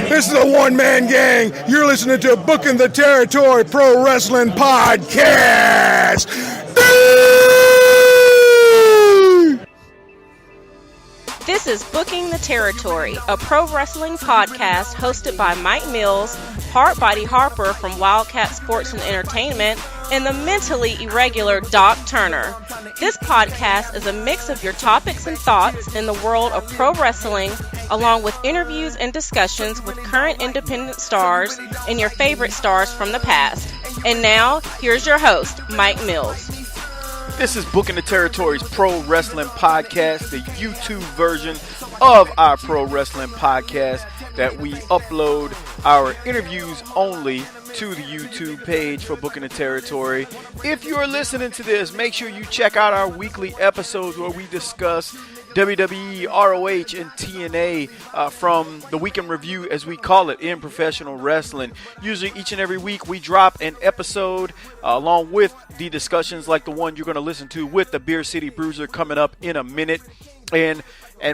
This is a one-man gang. You're listening to Booking the Territory Pro Wrestling Podcast. This is Booking the Territory, a pro wrestling podcast hosted by Mike Mills, Hard Body Harper from Wildcat Sports and Entertainment, and the mentally irregular Doc Turner. This podcast is a mix of your topics and thoughts in the world of pro wrestling, along with interviews and discussions with current independent stars and your favorite stars from the past. And now, here's your host, Mike Mills. This is Booking the Territory's Pro Wrestling Podcast, the YouTube version of our Pro Wrestling Podcast that we upload our interviews only to the YouTube page for Booking the Territory. If you're listening to this, make sure you check out our weekly episodes where we discuss WWE, ROH, and TNA from the Week in Review, as we call it, in professional wrestling. Usually each and every week we drop an episode along with the discussions like the one you're going to listen to with the Beer City Bruiser coming up in a minute. And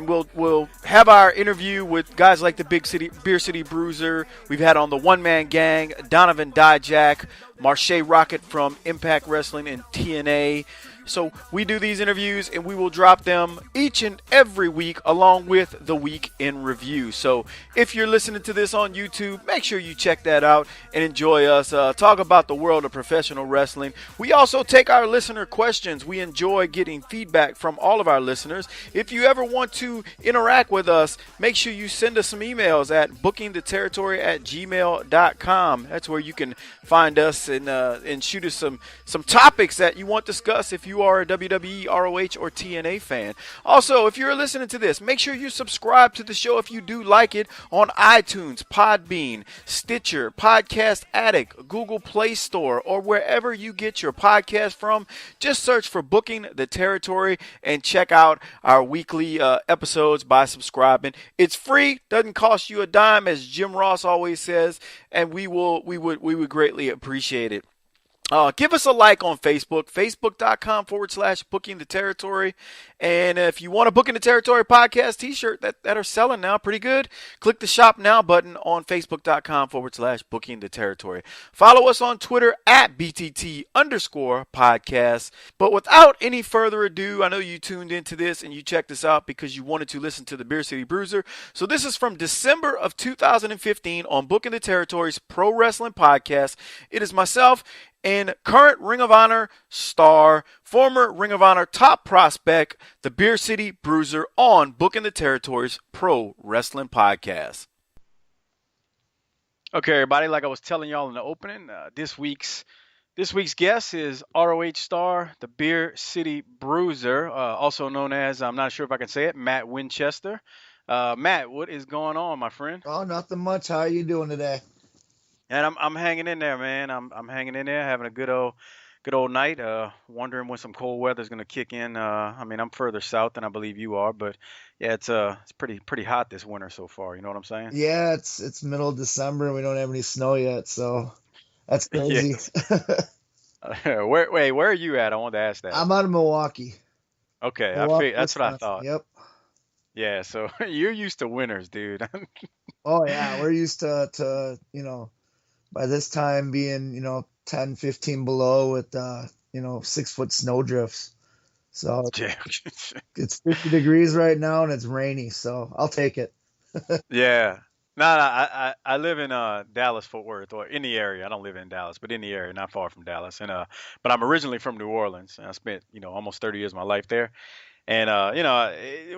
we'll have our interview with guys like the Beer City Bruiser. We've had on the One Man Gang, Donovan Dijak, Marche Rocket from Impact Wrestling and TNA. So we do these interviews and we will drop them each and every week along with the Week in Review. So if you're listening to this on YouTube, make sure you check that out and enjoy us talk about the world of professional wrestling. We also take our listener questions. We enjoy getting feedback from all of our listeners. If you ever want to interact with us, make sure you send us some emails at bookingtheterritory@gmail.com. That's where you can find us and shoot us some topics that you want discussed if you are a WWE, ROH, or TNA fan. Also, if you're listening to this, make sure you subscribe to the show if you do like it on iTunes, Podbean, Stitcher, Podcast Addict, Google Play Store, or wherever you get your podcast from. Just search for Booking the Territory and check out our weekly episodes by subscribing. It's free, doesn't cost you a dime, as Jim Ross always says, and we would greatly appreciate it. Give us a like on Facebook, facebook.com/Booking the Territory. And if you want a Booking the Territory podcast t-shirt that are selling now pretty good, click the Shop Now button on facebook.com/Booking the Territory. Follow us on Twitter at BTT_podcast. But without any further ado, I know you tuned into this and you checked this out because you wanted to listen to the Beer City Bruiser. So this is from December of 2015 on Booking the Territory's Pro Wrestling Podcast. It is myself and current Ring of Honor star, former Ring of Honor top prospect, the Beer City Bruiser on Booking the Territory's Pro Wrestling Podcast. Okay, everybody, like I was telling y'all in the opening, this week's guest is ROH star, the Beer City Bruiser, also known as, I'm not sure if I can say it, Matt Winchester. Matt, what is going on, my friend? Oh, nothing much. How are you doing today? And I'm hanging in there, man. I'm hanging in there, having a good old night. Wondering when some cold weather is going to kick in. I mean, I'm further south than I believe you are, but yeah, it's pretty hot this winter so far. You know what I'm saying? Yeah, it's middle of December and we don't have any snow yet, so that's crazy. Yeah. Where are you at? I wanted to ask that. I'm out of Milwaukee. Okay, that's what I thought. Yep. Yeah, so you're used to winters, dude. Oh yeah, we're used to by this time being 10, 15 below with 6-foot snow drifts. So it's 50 degrees right now and it's rainy, so I'll take it. Yeah. No, I live in Dallas, Fort Worth, or in the area. I don't live in Dallas, but in the area, not far from Dallas. And but I'm originally from New Orleans, and I spent almost 30 years of my life there. And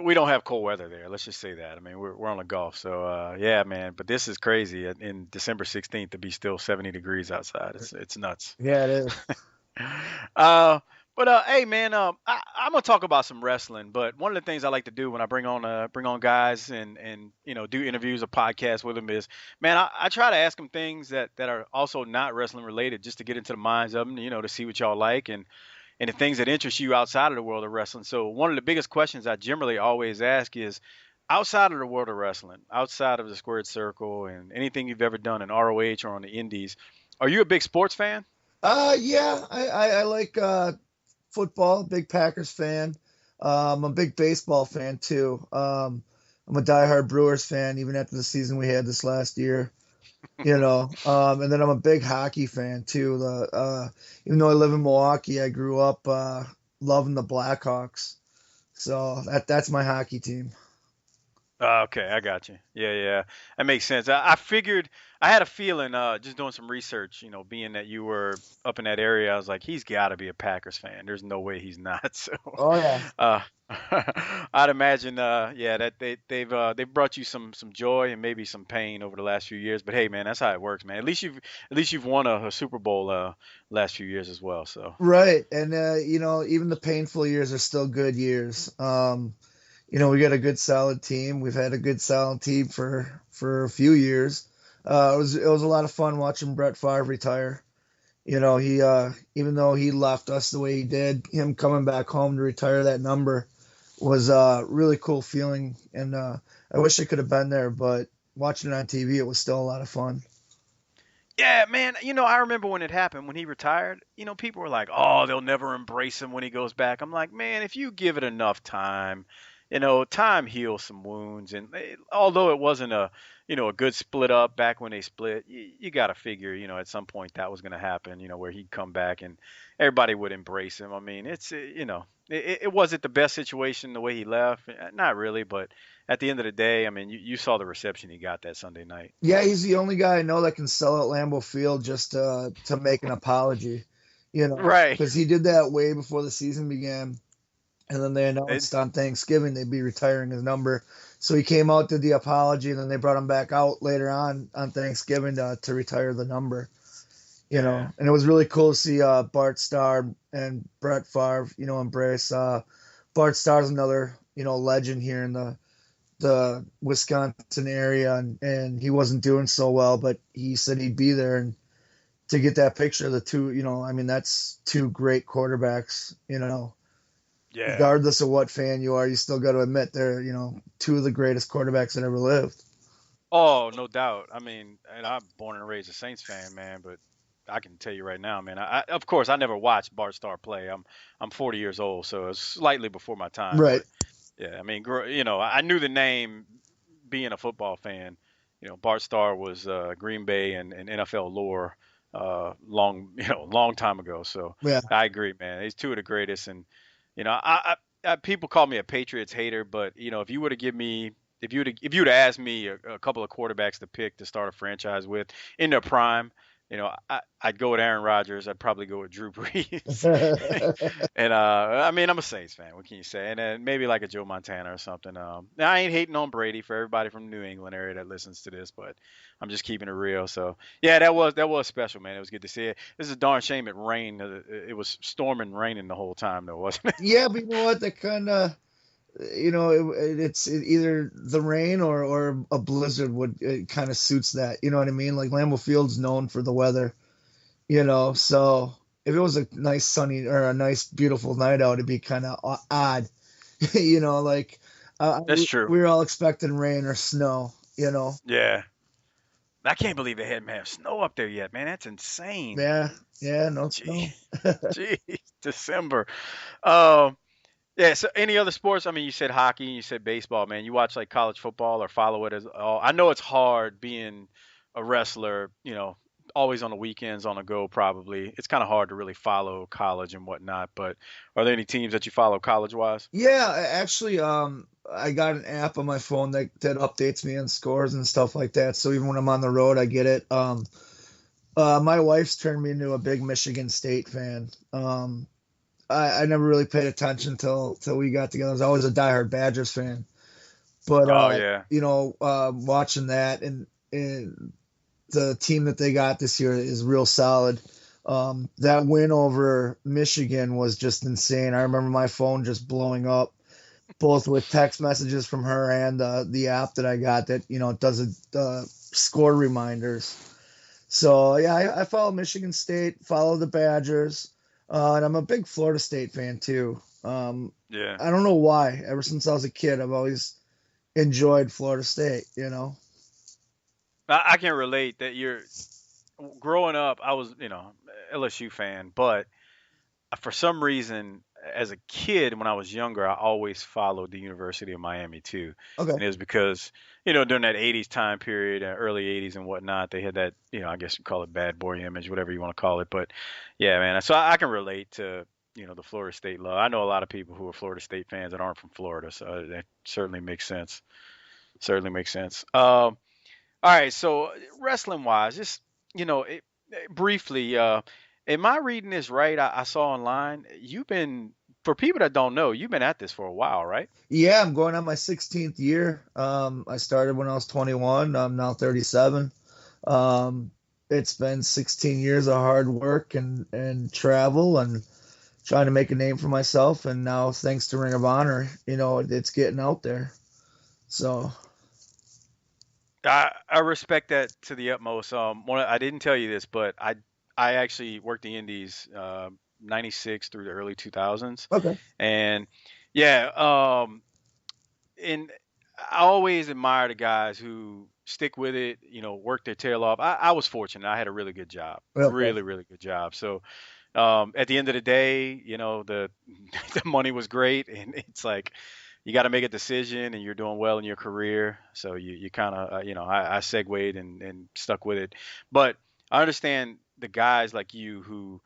we don't have cold weather there. Let's just say that. I mean, we're on the Gulf, so yeah, man. But this is crazy. In December 16th, to be still 70 degrees outside, it's nuts. Yeah, it is. But hey, man, I'm gonna talk about some wrestling. But one of the things I like to do when I bring on guys and do interviews or podcasts with them is, man, I try to ask them things that are also not wrestling related, just to get into the minds of them, to see what y'all like and the things that interest you outside of the world of wrestling. So one of the biggest questions I generally always ask is, outside of the world of wrestling, outside of the squared circle and anything you've ever done in ROH or on the indies, are you a big sports fan? Yeah, I like football, big Packers fan. I'm a big baseball fan too. I'm a diehard Brewers fan, even after the season we had this last year. And then I'm a big hockey fan too. Even though I live in Milwaukee, I grew up loving the Blackhawks. So that's my hockey team. Okay, I got you. Yeah, yeah, that makes sense. I figured, I had a feeling, just doing some research, being that you were up in that area, I was like, he's got to be a Packers fan. There's no way he's not. So, Oh yeah. uh, I'd imagine, yeah, that they've brought you some joy and maybe some pain over the last few years. But hey, man, that's how it works, man. At least you've won a Super Bowl last few years as well. So. Right. And even the painful years are still good years. We got a good solid team. We've had a good solid team for a few years. It was a lot of fun watching Brett Favre retire. He even though he left us the way he did, him coming back home to retire that number was a really cool feeling. And I wish I could have been there, but watching it on TV, it was still a lot of fun. Yeah, man. I remember when it happened, when he retired, people were like, oh, they'll never embrace him when he goes back. I'm like, man, if you give it enough time, time heals some wounds. And although it wasn't a good split up back when they split, you got to figure, at some point that was going to happen, where he'd come back and everybody would embrace him. I mean, it wasn't the best situation the way he left. Not really, but at the end of the day, I mean, you saw the reception he got that Sunday night. Yeah, he's the only guy I know that can sell at Lambeau Field just to make an apology, Right. because he did that way before the season began. And then they It, announced on Thanksgiving they'd be retiring his number. So he came out, did the apology, and then they brought him back out later on Thanksgiving to retire the number. yeah. And it was really cool to see Bart Starr and Brett Favre, embrace. Bart Starr's another, legend here in the Wisconsin area, and he wasn't doing so well, but he said he'd be there, and to get that picture of the two, I mean, that's two great quarterbacks, Yeah. regardless of what fan you are, you still got to admit they're, two of the greatest quarterbacks that ever lived. Oh, no doubt. I mean, and I'm born and raised a Saints fan, man, but I can tell you right now, man. Of course I never watched Bart Starr play. I'm 40 years old, so it's slightly before my time. Right. But yeah, I mean, I knew the name being a football fan. Bart Starr was Green Bay and NFL lore long long time ago. So Yeah. I agree, man. He's two of the greatest, and people call me a Patriots hater, but if you were to give me if you would ask me a couple of quarterbacks to pick to start a franchise with in their prime, I'd go with Aaron Rodgers. I'd probably go with Drew Brees. And I mean, I'm a Saints fan. What can you say? And then maybe like a Joe Montana or something. Now I ain't hating on Brady for everybody from the New England area that listens to this, but I'm just keeping it real. So yeah, that was special, man. It was good to see it. This is a darn shame it rained. It was storming, raining the whole time, though, wasn't it? Yeah, but you know what? That kind of, it's either the rain or a blizzard would it kind of suits that. You know what I mean? Like Lambeau Field's known for the weather. So if it was a nice sunny or a nice beautiful night out, it'd be kind of odd. Like That's true. we were all expecting rain or snow. Yeah. I can't believe they hadn't had snow up there yet, man. That's insane. Yeah, yeah, no snow. Gee, Gee, December. Um, Yeah. So, any other sports? I mean, you said hockey, you said baseball, man. You watch like college football or follow it as all? I know it's hard being a wrestler. Always on the weekends on the go. Probably it's kind of hard to really follow college and whatnot. But are there any teams that you follow college wise? Yeah, actually, I got an app on my phone that updates me on scores and stuff like that. So even when I'm on the road, I get it. My wife's turned me into a big Michigan State fan. I never really paid attention till we got together. I was always a diehard Badgers fan, but Oh yeah, watching that and the team that they got this year is real solid. That win over Michigan was just insane. I remember my phone just blowing up, both with text messages from her and the app that I got that does score reminders. So yeah, I follow Michigan State, follow the Badgers, and I'm a big Florida State fan too. yeah. I don't know why. Ever since I was a kid, I've always enjoyed Florida State. I can relate that you're growing up. I was LSU fan, but for some reason, as a kid, when I was younger, I always followed the University of Miami too, Okay. and it was because during that '80s time period, early '80s and whatnot, they had that I guess you call it bad boy image, whatever you want to call it. But yeah, man, so I can relate to the Florida State love. I know a lot of people who are Florida State fans that aren't from Florida, so that certainly makes sense. Certainly makes sense. All right, so wrestling wise, just briefly, am I reading this right? I saw online you've been, for people that don't know, you've been at this for a while, right? Yeah, I'm going on my 16th year. I started when I was 21. I'm now 37. Um, it's been 16 years of hard work and travel and trying to make a name for myself. And now, thanks to Ring of Honor, it's getting out there. So, I respect that to the utmost. I didn't tell you this, but I actually worked the Indies, '96 through the early 2000s, okay. and yeah, and I always admire the guys who stick with it, work their tail off. I was fortunate. I had a really good job, Okay. really, really good job. So at the end of the day, the the money was great, and it's like you got to make a decision, and you're doing well in your career. So you kind of, I segued and stuck with it. But I understand the guys like you who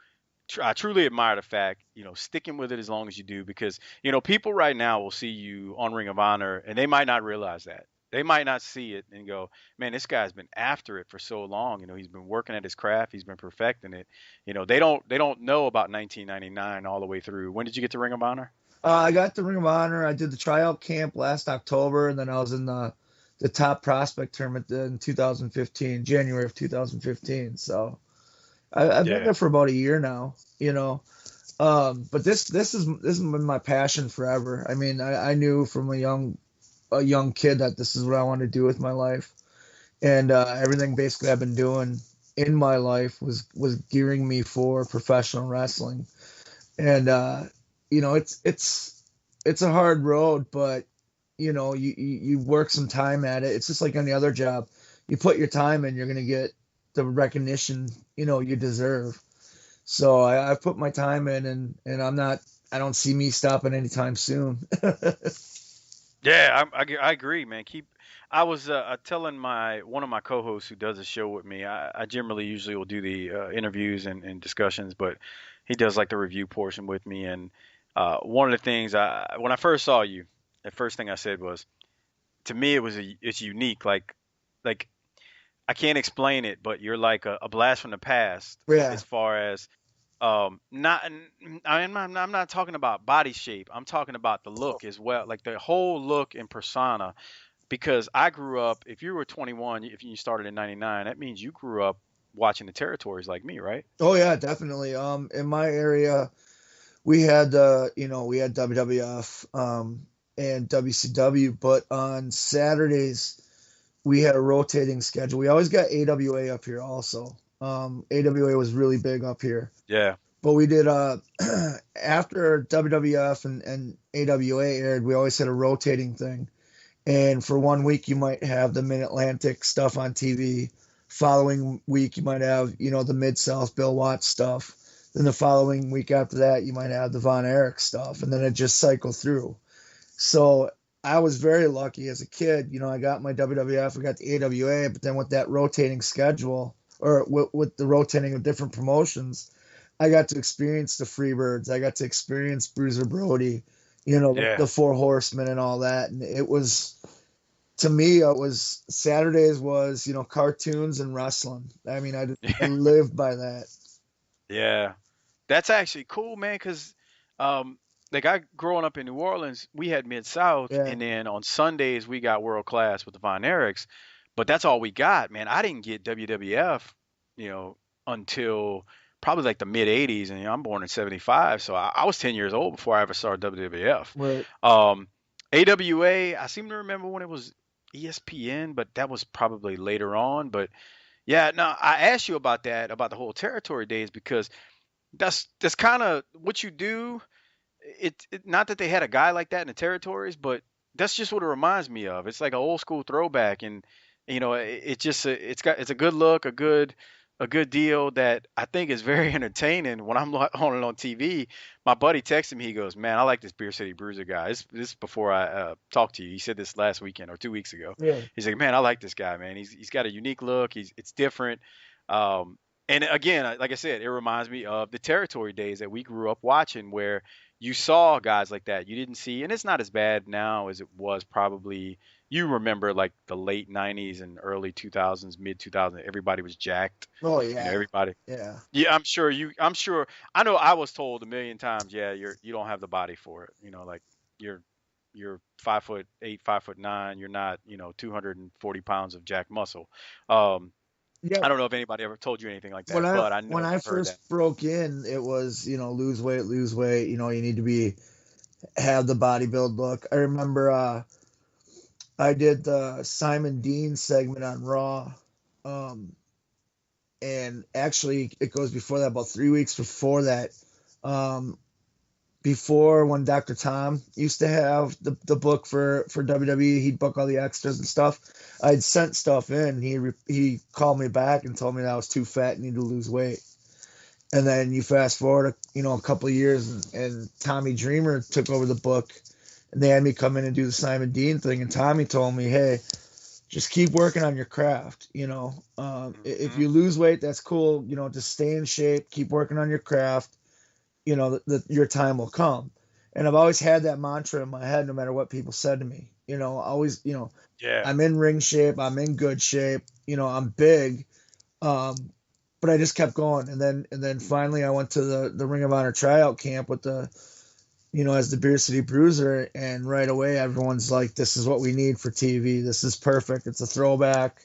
I truly admire the fact, sticking with it as long as you do, because, people right now will see you on Ring of Honor and they might not realize that. They might not see it and go, man, this guy's been after it for so long. He's been working at his craft. He's been perfecting it. They don't know about 1999 all the way through. When did you get to Ring of Honor? I got the Ring of Honor. I did the tryout camp last October, and then I was in the top prospect tournament in 2015, January of 2015. So I've been Yeah. there for about a year now, but this has been my passion forever. I mean, I knew from a young kid that this is what I want to do with my life, and everything basically I've been doing in my life was gearing me for professional wrestling. And it's a hard road, but you work some time at it. It's just like any other job. You put your time in, you're gonna get the recognition you deserve. So I've put my time in, and I don't see me stopping anytime soon. Yeah, I agree, man. I was telling one of my co-hosts who does a show with me. I generally usually will do the interviews and discussions, but he does like the review portion with me. And one of the things when I first saw you, the first thing I said was, to me, it's unique. Like I can't explain it, but you're like a blast from the past Yeah. as far as not I'm not talking about body shape. I'm talking about the look as well, like the whole look and persona. Because I grew up, if you were 21, if you started in '99, that means you grew up watching the territories like me, right? Oh yeah, definitely. In my area, we had WWF and WCW, but on Saturdays we had a rotating schedule. We always got AWA up here also. AWA was really big up here. Yeah. But we did after WWF and AWA aired, we always had a rotating thing. And for one week you might have the Mid Atlantic stuff on TV. Following week you might have, the Mid South Bill Watts stuff. Then the following week after that you might have the Von Erich stuff, and then it just cycled through. So I was very lucky as a kid. I got my WWF, I got the AWA, but then with that rotating schedule, or with the rotating of different promotions, I got to experience the Freebirds. I got to experience Bruiser Brody, Yeah. the Four Horsemen and all that. And it was, to me, it was Saturdays was, cartoons and wrestling. I mean, I lived by that. Yeah. That's actually cool, man, because like I growing up in New Orleans, we had Mid South, Yeah. and then on Sundays we got World Class with the Von Erichs, but that's all we got, man. I didn't get WWF, until probably like the mid '80s, and I'm born in '75, so I was 10 years old before I ever saw WWF. Right. AWA, I seem to remember when it was ESPN, but that was probably later on. But yeah, no, I asked you about that, about the whole territory days, because that's kind of what you do. Not that they had a guy like that in the territories, but that's just what it reminds me of. It's like an old school throwback, and it just it's a good look, a good a good deal that I think is very entertaining when I'm on it on TV. My buddy texted me. He goes, "Man, I like this Beer City Bruiser guy." This before I talked to you. He said this last weekend or 2 weeks ago. Yeah. He's like, "Man, I like this guy, man. He's got a unique look. It's different." Um, and again, like I said, it reminds me of the territory days that we grew up watching, where you saw guys like that you didn't see, and it's not as bad now as it was probably. You remember like the late 90s and early 2000s, mid 2000s, everybody was jacked. Oh You know, yeah. everybody. Yeah. Yeah, I'm sure I know I was told a million times, yeah, you don't have the body for it. You know, like you're you're 5'8", 5'9", you're not, 240 pounds of jack muscle. Um, Yeah. I don't know if anybody ever told you anything like When that, I but I when know I I've heard that. first broke in, it was, lose weight, lose weight. You need to have the bodybuild look. I remember I did the Simon Dean segment on Raw. Um, and actually it goes before that, about 3 weeks before that. Um, Before, when Dr. Tom used to have the book for WWE, he'd book all the extras and stuff. I'd sent stuff in. He called me back and told me that I was too fat and needed to lose weight. And then you fast forward, a couple of years, and Tommy Dreamer took over the book, and they had me come in and do the Simon Dean thing. And Tommy told me, "Hey, just keep working on your craft. If Hmm. you lose weight, that's cool. Just stay in shape, keep working on your craft. Your time will come." And I've always had that mantra in my head, no matter what people said to me. Always, Yeah. I'm in ring shape, I'm in good shape. I'm big. Um, but I just kept going, and then finally I went to the Ring of Honor tryout camp with as the Beer City Bruiser, and right away everyone's like, "This is what we need for TV. This is perfect. It's a throwback.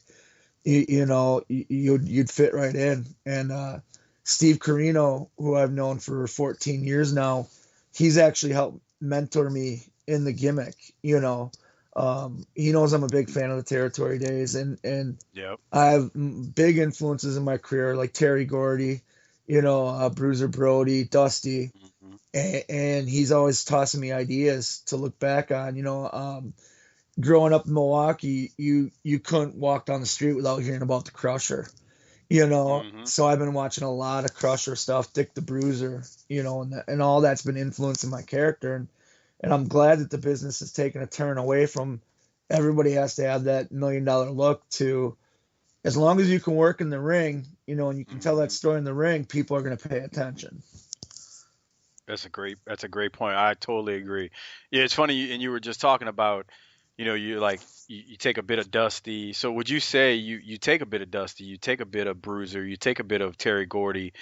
You'd fit right in." And Steve Carino, who I've known for 14 years now, he's actually helped mentor me in the gimmick. He knows I'm a big fan of the territory days, and Yep. I have big influences in my career, like Terry Gordy, Bruiser Brody, Dusty, Hmm. and he's always tossing me ideas to look back on. Growing up in Milwaukee, you couldn't walk down the street without hearing about the Crusher. Hmm. So I've been watching a lot of Crusher stuff, Dick the Bruiser, and all that's been influencing my character, and I'm glad that the business has taken a turn away from everybody has to have that $1 million look to, as long as you can work in the ring, and you can tell that Hmm. story in the ring, people are going to pay attention. That's a great point. I totally agree. Yeah, it's funny, and you were just talking about, you like you take a bit of Dusty. So would you say you take a bit of Dusty, you take a bit of Bruiser, you take a bit of Terry Gordy,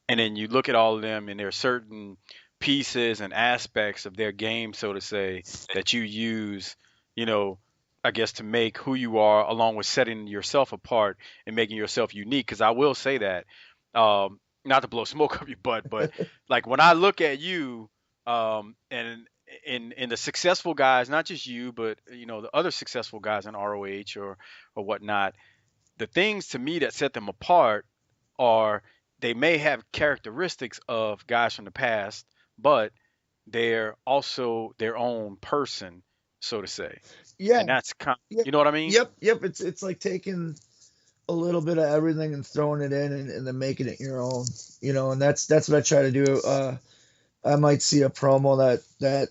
and then you look at all of them, and there are certain pieces and aspects of their game, so to say, that you use, you know, I guess to make who you are, along with setting yourself apart and making yourself unique. Because I will say that, not to blow smoke up your butt, but like when I look at you, and in the successful guys, not just you, but the other successful guys in ROH or whatnot, the things to me that set them apart are they may have characteristics of guys from the past, but they're also their own person, so to say. Yeah, And that's kind, yep, you know what I mean? yep. It's like taking a little bit of everything and throwing it in, and then making it your own. And that's what I try to do. I might see a promo that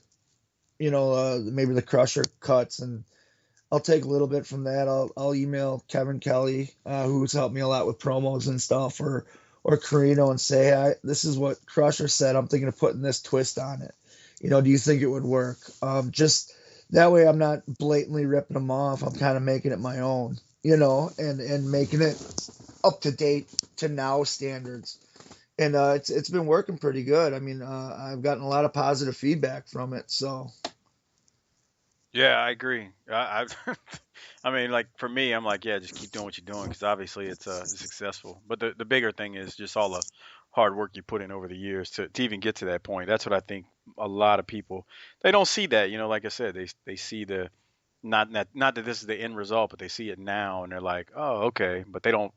maybe the Crusher cuts, and I'll take a little bit from that. I'll email Kevin Kelly, who's helped me a lot with promos and stuff, or Carino, and say, hey, this is what Crusher said. I'm thinking of putting this twist on it. Do you think it would work? Just that way, I'm not blatantly ripping them off. I'm kind of making it my own, and making it up to date to now standards. And it's been working pretty good. I mean, I've gotten a lot of positive feedback from it. So Yeah, I agree. I mean, like for me, I'm like, yeah, just keep doing what you're doing because obviously it's successful. But the bigger thing is just all the hard work you put in over the years to even get to that point. That's what I think a lot of people they don't see that. Like I said, they see the not that this is the end result, but they see it now and they're like, oh, okay. But they don't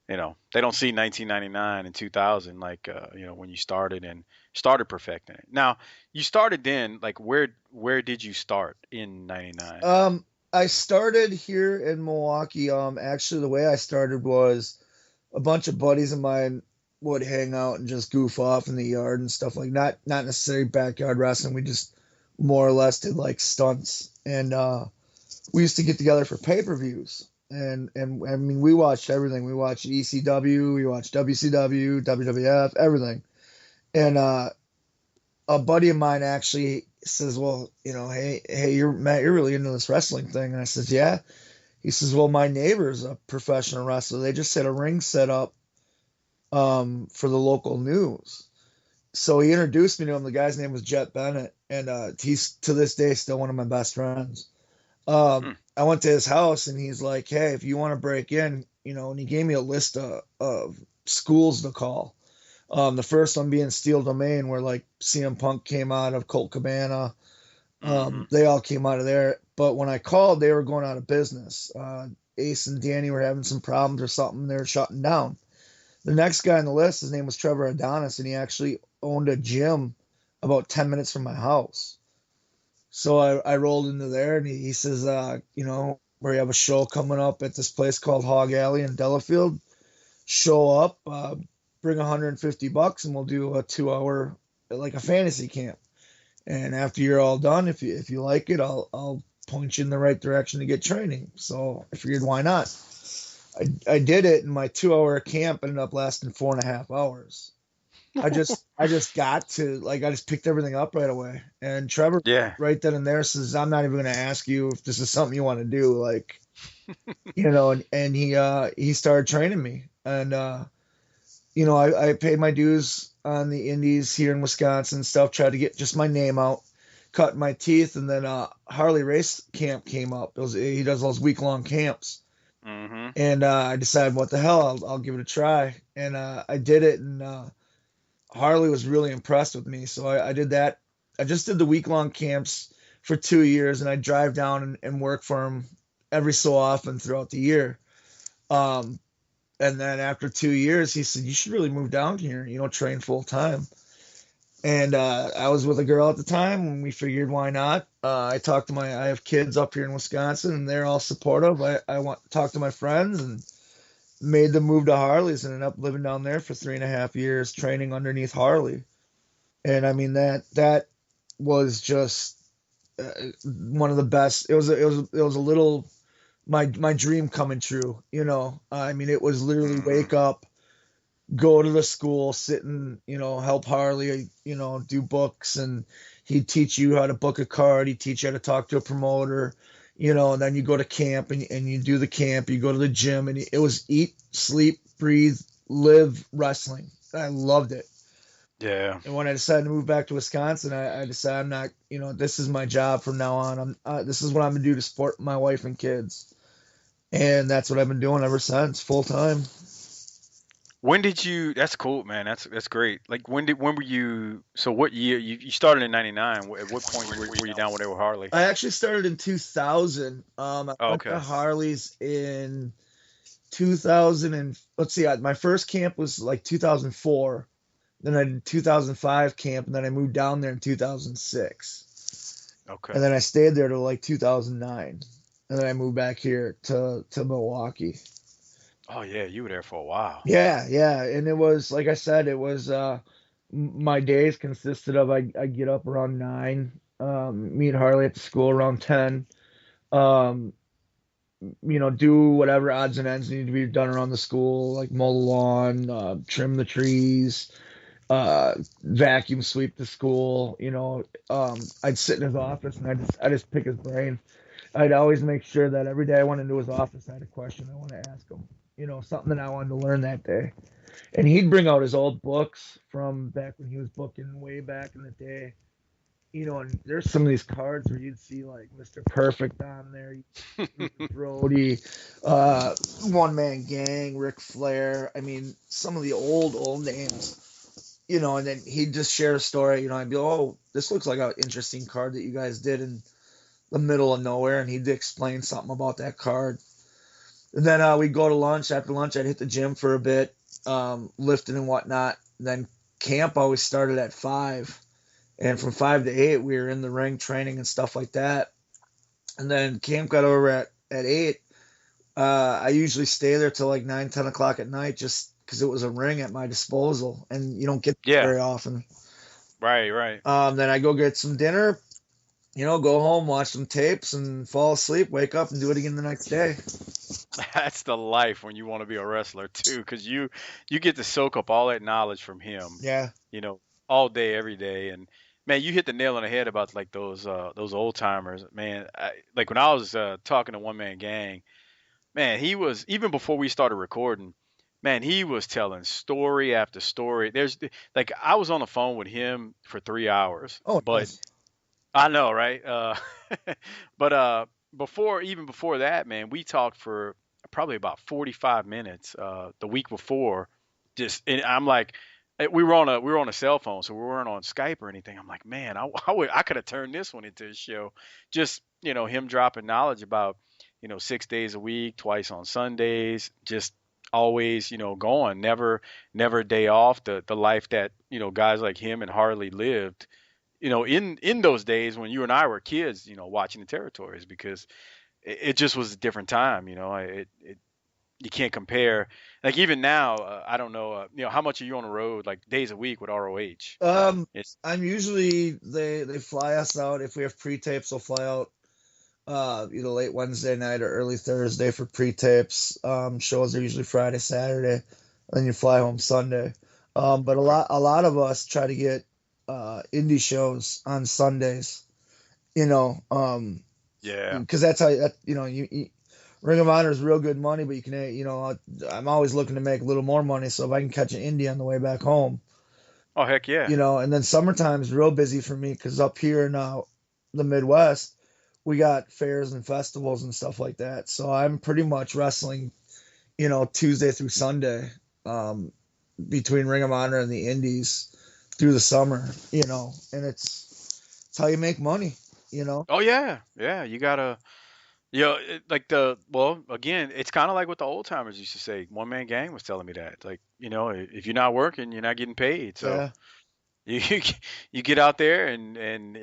see 1999 and 2000 like when you started perfecting it. Now you started then, like where did you start in 99? I started here in Milwaukee. Actually, the way I started was a bunch of buddies of mine would hang out and just goof off in the yard and stuff like not necessarily backyard wrestling. We just more or less did like stunts, and we used to get together for pay-per-views. And I mean, we watched everything. We watched ECW, we watched WCW, WWF, everything. And a buddy of mine actually says, "Well, hey, you're Matt, you're really into this wrestling thing." And I says, "Yeah." He says, "Well, my neighbor's a professional wrestler. They just had a ring set up for the local news." So he introduced me to him. The guy's name was Jet Bennett, and he's to this day still one of my best friends. I went to his house, and he's like, "Hey, if you want to break in, and he gave me a list of schools to call. The first one being Steel Domain, where like CM Punk came out of, Colt Cabana. They all came out of there. But when I called, they were going out of business. Ace and Danny were having some problems or something. They were shutting down. The next guy on the list, his name was Trevor Adonis, and he actually owned a gym about 10 minutes from my house. So I rolled into there, and he says, we have a show coming up at this place called Hog Alley in Delafield. Show up, bring $150, and we'll do a 2-hour, like a fantasy camp. And after you're all done, if you like it, I'll point you in the right direction to get training. So I figured, why not? I did it, and my 2-hour camp ended up lasting 4.5 hours. I just got to, like, I just picked everything up right away. And Trevor, right then and there, says, "I'm not even going to ask you if this is something you want to do." Like, and he started training me. And, I paid my dues on the indies here in Wisconsin and stuff, tried to get just my name out, cut my teeth. And then Harley Race Camp came up. He does those week-long camps. And I decided, what the hell, I'll give it a try. And I did it, and Harley was really impressed with me. So I did that. I just did the week-long camps for 2 years, and I drive down and work for him every so often throughout the year. And then after 2 years, he said, "You should really move down here, train full time." And I was with a girl at the time, and we figured, why not? I have kids up here in Wisconsin, and they're all supportive. I want to talk to my friends, and made the move to Harley's, and ended up living down there for 3.5 years, training underneath Harley. And I mean, that was just one of the best. It was a little, my dream coming true. I mean, it was literally wake up, go to the school, sit and help Harley, do books, and he'd teach you how to book a card. He'd teach you how to talk to a promoter. And then you go to camp, and you do the camp, you go to the gym, and it was eat, sleep, breathe, live wrestling. I loved it. Yeah. And when I decided to move back to Wisconsin, I decided, I'm not, this is my job from now on. This is what I'm going to do to support my wife and kids. And that's what I've been doing ever since, full time. When did you? That's cool, man. That's great. Like, when were you? So what year? You started in '99. At what point were you down with Harley? I actually started in 2000. I went Okay. to Harley's in 2000, and let's see, my first camp was like 2004. Then I did 2005 camp, and then I moved down there in 2006. Okay. And then I stayed there till like 2009, and then I moved back here to Milwaukee. Oh yeah, you were there for a while. Yeah, and it was, like I said, it was my days consisted of, I get up around 9, meet Harley at the school around 10, do whatever odds and ends need to be done around the school, like mow the lawn, trim the trees, vacuum sweep the school. I'd sit in his office, and I just pick his brain. I'd always make sure that every day I went into his office, I had a question I want to ask him. Something that I wanted to learn that day. And he'd bring out his old books from back when he was booking way back in the day. And there's some of these cards where you'd see like Mr. Perfect on there, Brody, One Man Gang, Ric Flair. I mean, some of the old names. And then he'd just share a story. I'd be, "Oh, this looks like an interesting card that you guys did in the middle of nowhere," and he'd explain something about that card. And then we'd go to lunch. After lunch, I'd hit the gym for a bit, lifting and whatnot. And then camp always started at 5. And from 5 to 8, we were in the ring training and stuff like that. And then camp got over at 8. I usually stay there till like 9, 10 o'clock at night just because it was a ring at my disposal, and you don't get that Yeah. very often. Right. Right. Then I go get some dinner, go home, watch some tapes, and fall asleep, wake up, and do it again the next day. That's the life when you want to be a wrestler too, because you get to soak up all that knowledge from him, Yeah. you know, all day, every day. And man, you hit the nail on the head about like those old timers, man. Like when I was talking to One Man Gang, man, he was even before we started recording. Man, he was telling story after story. There's like I was on the phone with him for 3 hours, Oh, but nice. I know, right? But even before that, man, we talked for probably about 45 minutes the week before. And I'm like, we were on a cell phone, so we weren't on Skype or anything. I'm like, man, I could have turned this one into a show. Just him dropping knowledge about 6 days a week, twice on Sundays, just always going, never a day off. The life that guys like him and Harley lived in those days when you and I were kids, watching the territories, because it just was a different time. It you can't compare. Like even now, I don't know, how much are you on the road, like days a week with ROH? It's I'm usually they fly us out if we have pre-tapes. They'll fly out either late Wednesday night or early Thursday for pre-tapes. Shows are usually Friday, Saturday, and then you fly home Sunday. But okay. a lot of us try to get indie shows on Sundays. You know, Yeah. because that's how you Ring of Honor is real good money, but you can I'm always looking to make a little more money. So if I can catch an indie on the way back home, Oh heck yeah. and then summertime is real busy for me because up here in the Midwest, we got fairs and festivals and stuff like that. So I'm pretty much wrestling, Tuesday through Sunday, um, between Ring of Honor and the Indies through the summer, and it's how you make money. Oh yeah, yeah. You gotta, like well, again, it's kind of like what the old timers used to say. One Man Gang was telling me that, like, if you're not working, you're not getting paid. So Yeah. you you get out there and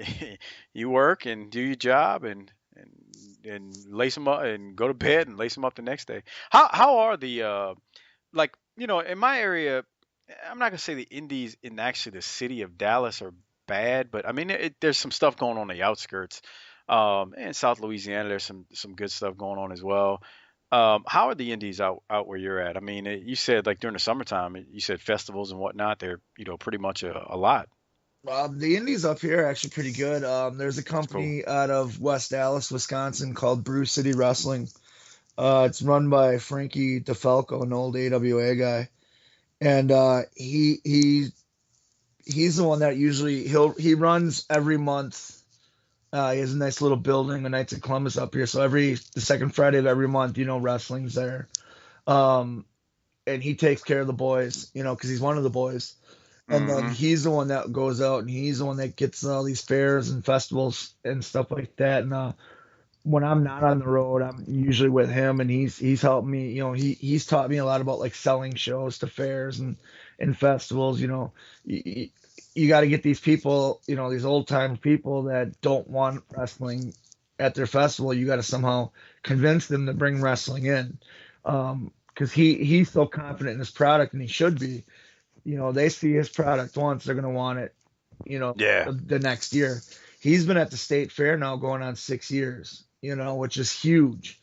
you work and do your job and lace them up and go to bed and lace them up the next day. How are the like in my area? I'm not gonna say the indies in actually the city of Dallas are bad, but I mean there's some stuff going on the outskirts. In South Louisiana, there's some good stuff going on as well. How are the indies out where you're at? I mean, you said like during the summertime, you said festivals and whatnot. They're pretty much a lot. The indies up here are actually pretty good. There's a That's cool. company out of West Dallas, Wisconsin called Brew City Wrestling. It's run by Frankie DeFalco, an old AWA guy, and he's the one that usually he runs every month. He has a nice little building, a Knights of Columbus up here. So the second Friday of every month, wrestling's there. Um, and he takes care of the boys, because he's one of the boys. And then Hmm. he's the one that goes out and he's the one that gets all these fairs and festivals and stuff like that. And when I'm not on the road, I'm usually with him, and he's helped me. He's taught me a lot about like selling shows to fairs and festivals. You, you got to get these people, these old time people that don't want wrestling at their festival. You got to somehow convince them to bring wrestling in, because he's so confident in his product, and he should be. They see his product once, they're gonna want it. Yeah. The next year. He's been at the state fair now going on 6 years, which is huge.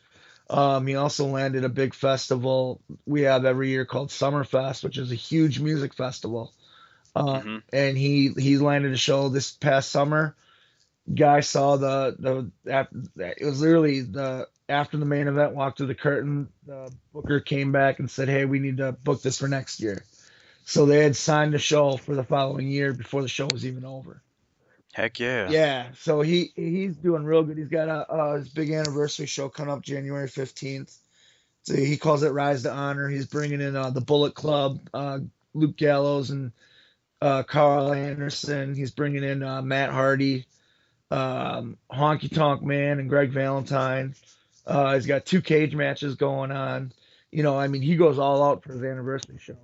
He also landed a big festival we have every year called Summerfest, which is a huge music festival. Hmm. And he landed a show this past summer. Guy saw it was literally the after the main event, walked through the curtain. The booker came back and said, "Hey, we need to book this for next year." So they had signed the show for the following year before the show was even over. Heck yeah. Yeah, so he's doing real good. He's got his big anniversary show coming up January 15th. So he calls it Rise to Honor. He's bringing in the Bullet Club, Luke Gallows and Carl Anderson. He's bringing in Matt Hardy, Honky Tonk Man, and Greg Valentine. He's got two cage matches going on. I mean, he goes all out for his anniversary show.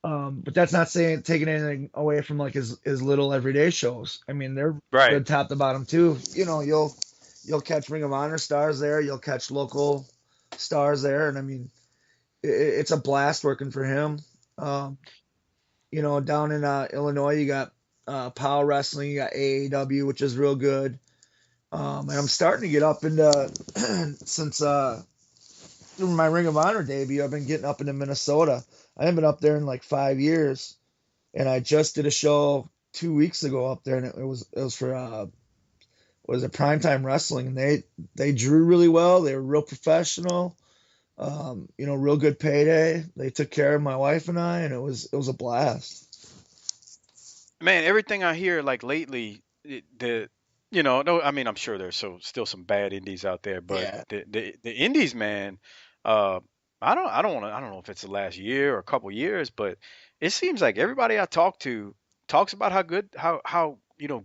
But that's not saying taking anything away from like his little everyday shows. I mean, they're Right. good top to bottom too. You'll catch Ring of Honor stars there. You'll catch local. stars there, and I mean, it's a blast working for him. Um, down in Illinois, you got Power Wrestling, you got AAW, which is real good. And I'm starting to get up into since my Ring of Honor debut. I've been getting up into Minnesota. I haven't been up there in like 5 years, and I just did a show 2 weeks ago up there, and it was for was it Primetime Wrestling, and they drew really well. They were real professional. Real good payday. They took care of my wife and I, and it was a blast. Man, everything I hear like lately, no, I mean, I'm sure there's still some bad indies out there, but Yeah. the indies, man, uh, I don't know if it's the last year or a couple years, but it seems like everybody I talk to talks about how good,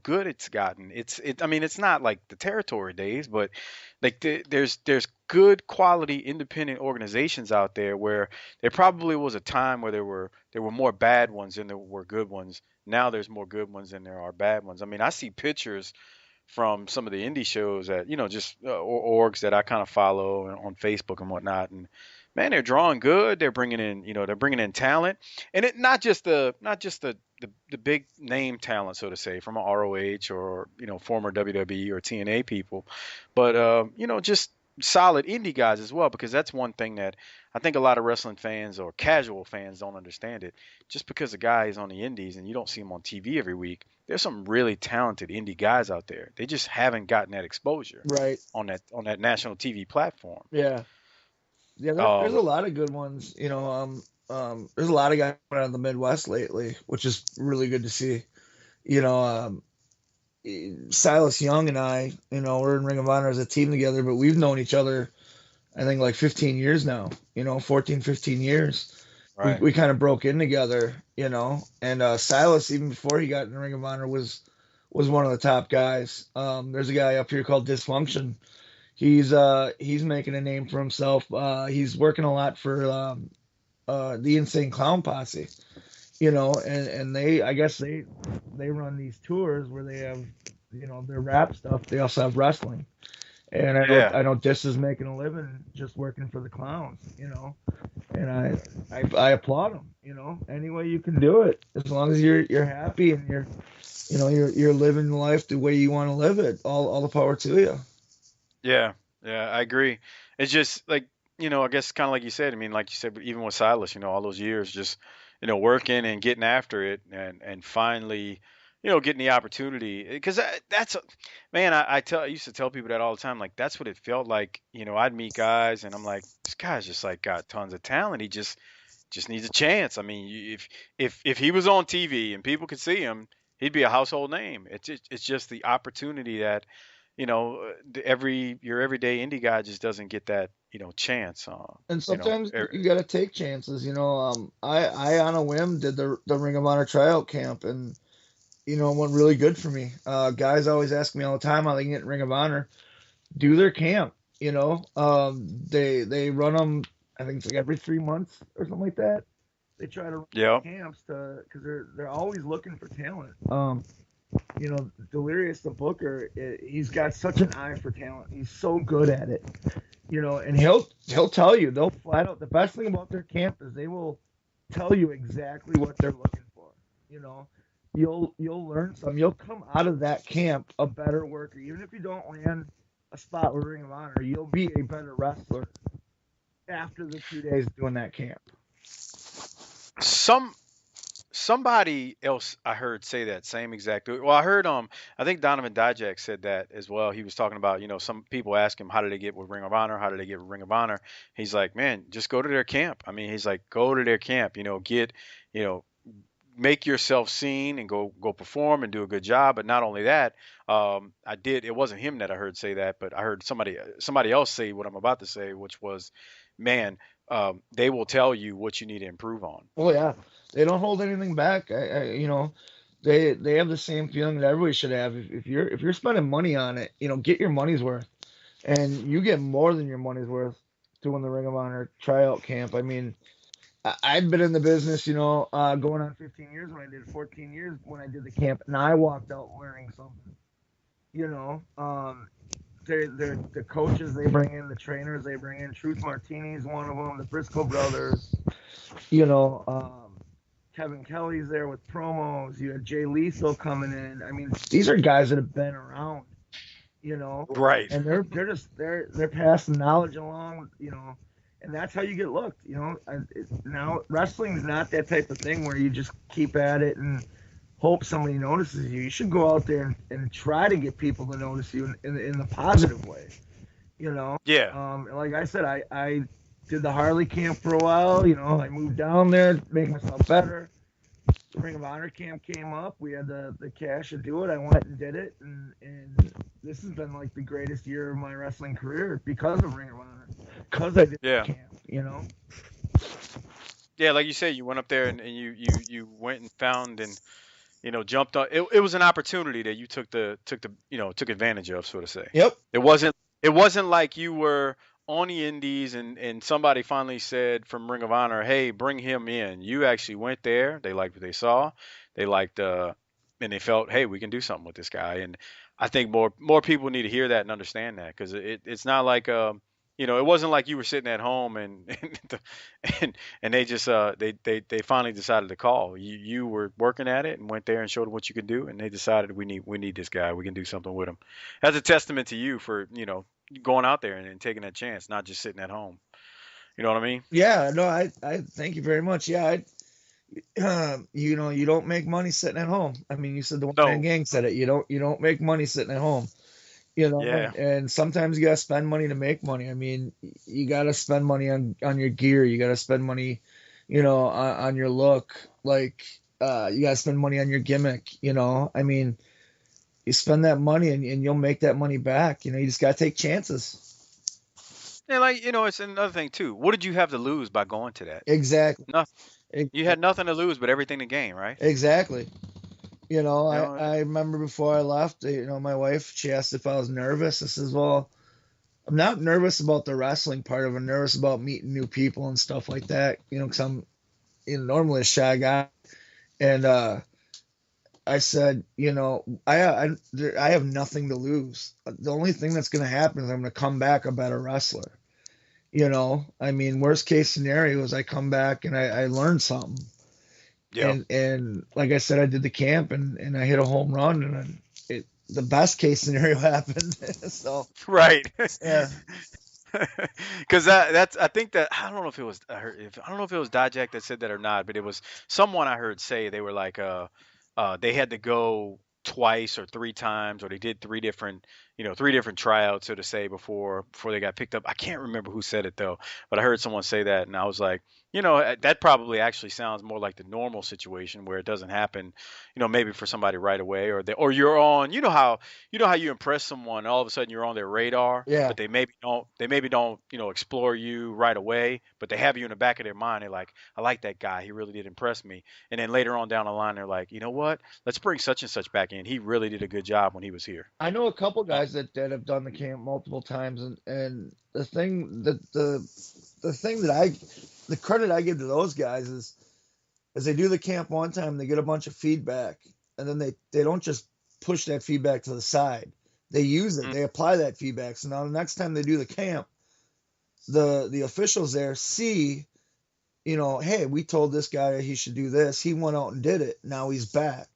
good it's gotten. I mean, it's not like the territory days, but like there's good quality independent organizations out there where there probably was a time where there were more bad ones than there were good ones. Now there's more good ones than there are bad ones. I mean, I see pictures from some of the indie shows that just orgs that I kind of follow on Facebook and whatnot, and man, they're drawing good. They're bringing in talent, and it not just the big name talent, so to say, from a ROH or former WWE or TNA people, but just solid indie guys as well, because that's one thing that I think a lot of wrestling fans or casual fans don't understand it. Just because a guy is on the indies and you don't see him on TV every week, there's some really talented indie guys out there. They just haven't gotten that exposure Right. on that national TV platform. Yeah. Yeah. There's Um, a lot of good ones. There's a lot of guys out of the Midwest lately, which is really good to see. You know, Silas Young and I, we're in Ring of Honor as a team together, but we've known each other, I think, like 15 years now, 14, 15 years. We, right. we kind of broke in together, and Silas, even before he got in Ring of Honor, was one of the top guys. There's a guy up here called Dysfunction. He's making a name for himself. He's working a lot for the Insane Clown Posse, and I guess they run these tours where they have their rap stuff. They also have wrestling, and Yeah. I know Dis is making a living just working for the clowns, and I applaud them. Any way you can do it, as long as you're happy and you're living life the way you want to live it. All the power to you. Yeah. Yeah. I agree. It's just like, I guess kind of like you said. I mean, like you said, even with Silas, all those years just, working and getting after it and finally, getting the opportunity. Because man, I used to tell people that all the time. Like, that's what it felt like. I'd meet guys and I'm like, this guy's just like got tons of talent. He just needs a chance. I mean, if he was on TV and people could see him, he'd be a household name. It's just the opportunity that your everyday indie guy just doesn't get that chance. And You know, sometimes er, you got to take chances. I on a whim did the Ring of Honor tryout camp, and it went really good for me. Guys always ask me all the time how they can get in Ring of Honor. Do their camp. They run them. I think it's like every 3 months or something like that. They try to run yeah, camps because they're always looking for talent. Delirious the Booker, he's got such an eye for talent. He's so good at it. And he'll tell you, they'll flat out, the best thing about their camp is they will tell you exactly what they're looking for. You'll learn something. You'll come out of that camp a better worker. Even if you don't land a spot with Ring of Honor, you'll be a better wrestler after the 2 days doing that camp. some somebody else I heard say that same exact. Well, I heard I think Donovan Dijak said that as well. He was talking about some people ask him how did they get with Ring of Honor, how did they get with Ring of Honor. He's like, man, just go to their camp. I mean, he's like, go to their camp. Get you know make yourself seen and go perform and do a good job. But not only that, it wasn't him that I heard say that, but I heard somebody else say what I'm about to say, which was, man, they will tell you what you need to improve on. Oh yeah, they don't hold anything back. They have the same feeling that everybody should have. If you're spending money on it, get your money's worth, and you get more than your money's worth doing the Ring of Honor tryout camp. I mean, I've been in the business, going on 15 years when I did 14 years when I did the camp, and I walked out wearing something. You know, um, the coaches they bring in, the trainers they bring in. Truth Martini's one of them. The Briscoe brothers. Kevin Kelly's there with promos. You had Jay Lethal coming in. I mean, these are guys that have been around. Right. And they're passing knowledge along. And that's how you get looked. Now wrestling's not that type of thing where you just keep at it and hope somebody notices you. You should go out there and try to get people to notice you in the positive way. Yeah. Like I said, I did the Harley camp for a while. I moved down there to make myself better. The Ring of Honor camp came up. We had the cash to do it. I went and did it, and this has been like the greatest year of my wrestling career because of Ring of Honor, because I did the camp. Yeah, like you said, you went up there and you went and found and jumped on. It was an opportunity that you took advantage of, so to say. Yep. It wasn't like you were on the indies and somebody finally said from Ring of Honor, hey, bring him in. You actually went there. They liked what they saw. They liked and they felt, hey, we can do something with this guy. And I think more people need to hear that and understand that, because it's not like it wasn't like you were sitting at home and they just they finally decided to call. You were working at it and went there and showed them what you could do, and they decided we need this guy. We can do something with him. That's a testament to you for going out there and taking that chance, not just sitting at home. You know what I mean? Yeah. No, I thank you very much. Yeah. You don't make money sitting at home. I mean, you said the one man gang said it. You don't make money sitting at home. Yeah. And sometimes you gotta spend money to make money. I mean, you gotta spend money on your gear. You gotta spend money, on your look. Like, you gotta spend money on your gimmick. I mean, you spend that money and you'll make that money back. You just gotta take chances. And it's another thing too. What did you have to lose by going to that? Exactly. Nothing. You had nothing to lose, but everything to gain, right? Exactly. I remember before I left, my wife, she asked if I was nervous. I says, well, I'm not nervous about the wrestling part of it. I'm nervous about meeting new people and stuff like that, because I'm normally a shy guy. And I said, I have nothing to lose. The only thing that's going to happen is I'm going to come back a better wrestler. I mean, worst case scenario is I come back and I learned something. Yeah. And like I said, I did the camp and I hit a home run, and the best case scenario happened. So right. Yeah. Because I think that I don't know if it was I don't know if it was Dijak that said that or not, but it was someone I heard say they were like they had to go twice or three times, or they did three different tryouts, so to say, before they got picked up. I can't remember who said it though, but I heard someone say that, and I was like, that probably actually sounds more like the normal situation where it doesn't happen, maybe for somebody right away, or you're on, how you impress someone, all of a sudden you're on their radar, Yeah. but they maybe don't explore you right away, but they have you in the back of their mind. They're like, I like that guy, he really did impress me. And then later on down the line, they're like, you know what, let's bring such and such back in, he really did a good job when he was here. I know a couple guys that have done the camp multiple times, and the thing that the credit I give to those guys is they do the camp one time, they get a bunch of feedback, and then they don't just push that feedback to the side. They use it. They apply that feedback. So now the next time they do the camp, the officials there see, hey, we told this guy he should do this. He went out and did it. Now he's back.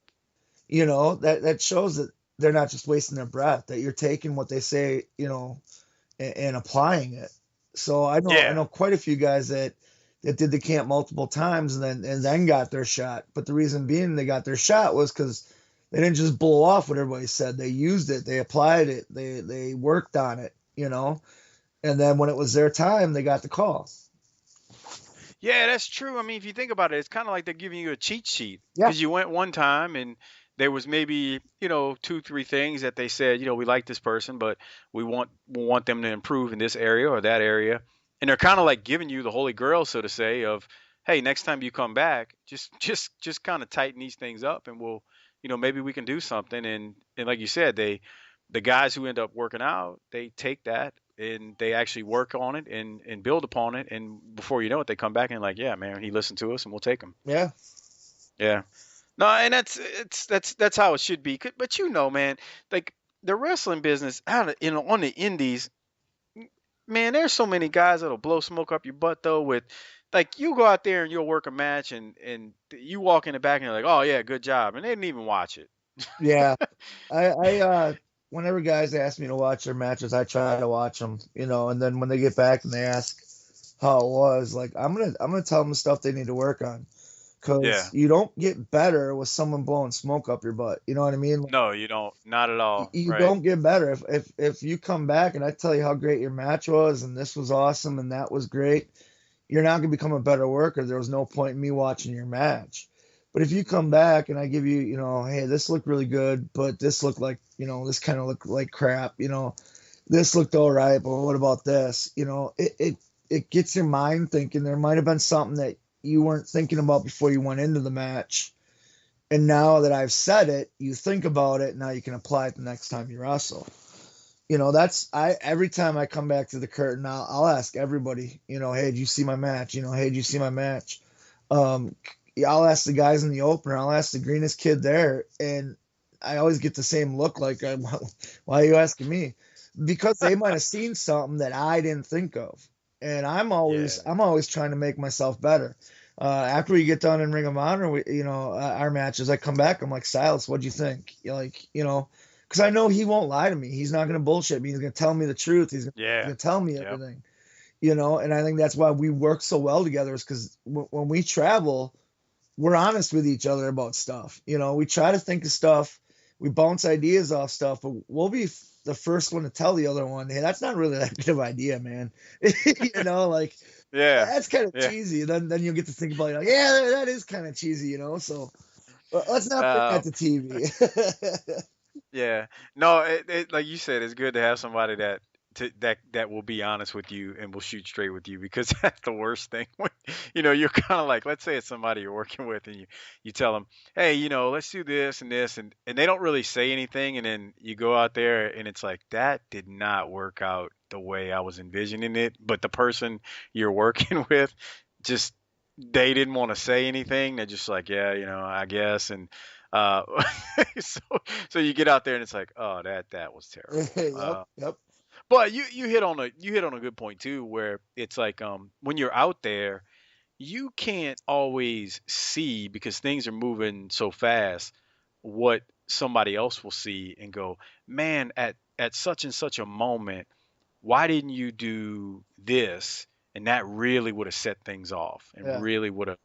That shows that they're not just wasting their breath, that you're taking what they say, and applying it. So I know quite a few guys that did the camp multiple times and then got their shot. But the reason being they got their shot was because they didn't just blow off what everybody said. They used it, they applied it, they worked on it, and then when it was their time, they got the call. Yeah, that's true. I mean, if you think about it, it's kind of like they're giving you a cheat sheet, Yeah. because you went one time and there was maybe, 2-3 things that they said, we like this person, but we want them to improve in this area or that area. And they're kind of like giving you the holy grail, so to say, of, hey, next time you come back, just kind of tighten these things up, and we'll, maybe we can do something. And like you said, the guys who end up working out, they take that and they actually work on it and build upon it. And before you know it, they come back and like, yeah, man, he listened to us and we'll take him. Yeah. Yeah. No, and that's how it should be. But man, like the wrestling business on the indies, man, there's so many guys that'll blow smoke up your butt though. With like you go out there and you'll work a match and you walk in the back and you're like, oh yeah, good job, and they didn't even watch it. Yeah, I whenever guys ask me to watch their matches, I try to watch them, and then when they get back and they ask how it was, like I'm gonna tell them the stuff they need to work on, because Yeah. you don't get better with someone blowing smoke up your butt. You know what I mean? No, you don't. Not at all. You Right. don't get better if you come back and I tell you how great your match was and this was awesome and that was great. You're not going to become a better worker. There was no point in me watching your match. But if you come back and I give you, hey, this looked really good, but this looked like, this kind of looked like crap, this looked all right, but what about this? It gets your mind thinking. There might have been something that you weren't thinking about before you went into the match. And now that I've said it, you think about it. Now you can apply it the next time you wrestle. Every time I come back to the curtain, I'll ask everybody, hey, did you see my match? Hey, did you see my match? I'll ask the guys in the opener. I'll ask the greenest kid there, and I always get the same look. Like, why are you asking me? Because they might have seen something that I didn't think of, and I'm always trying to make myself better. After we get done in Ring of Honor, our matches, I come back. I'm like, Silas, what'd you think? Because I know he won't lie to me. He's not going to bullshit me. He's going to tell me the truth. He's going to tell me everything. And I think that's why we work so well together, is because when we travel, we're honest with each other about stuff. We try to think of stuff. We bounce ideas off stuff, but we'll be the first one to tell the other one, hey, that's not really that good of an idea, man. That's kind of cheesy. Then you'll get to think about it. Like, yeah, that is kind of cheesy, So let's not bring that to TV. Yeah. No, like you said, it's good to have somebody that will be honest with you and will shoot straight with you, because that's the worst thing. When, you're kind of like, let's say it's somebody you're working with and you tell them, hey, let's do this and this, and they don't really say anything, and then you go out there and it's like, that did not work out the way I was envisioning it, but the person you're working with just, they didn't want to say anything. They're just like, yeah, I guess. And uh, so so you get out there and it's like, oh, that was terrible. Yep. But you hit on a good point too, where it's like when you're out there, you can't always see, because things are moving so fast, what somebody else will see and go, man, at such and such a moment, why didn't you do this? And that really would have set things off, and Yeah. really would have,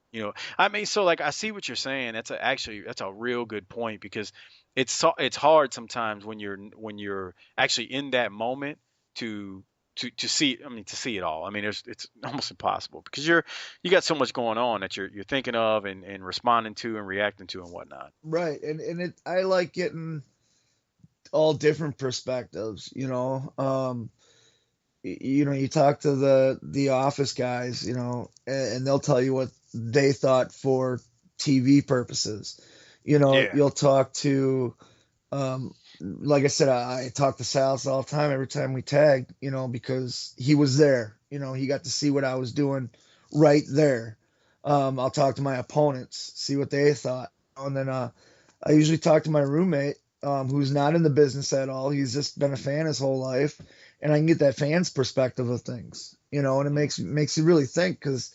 I mean, so like I see what you're saying. That's a real good point, because it's hard sometimes when you're actually in that moment to to see, I mean, to see it all. I mean, it's almost impossible, because you got so much going on that you're thinking of and responding to and reacting to and whatnot. Right. And I like getting all different perspectives, you talk to the office guys, and they'll tell you what they thought for TV purposes. Yeah. You'll talk to, like I said, I talk to Salas all the time, every time we tag, because he was there, he got to see what I was doing right there. I'll talk to my opponents, see what they thought. And then, I usually talk to my roommate, who's not in the business at all. He's just been a fan his whole life, and I can get that fan's perspective of things, and it makes you really think, because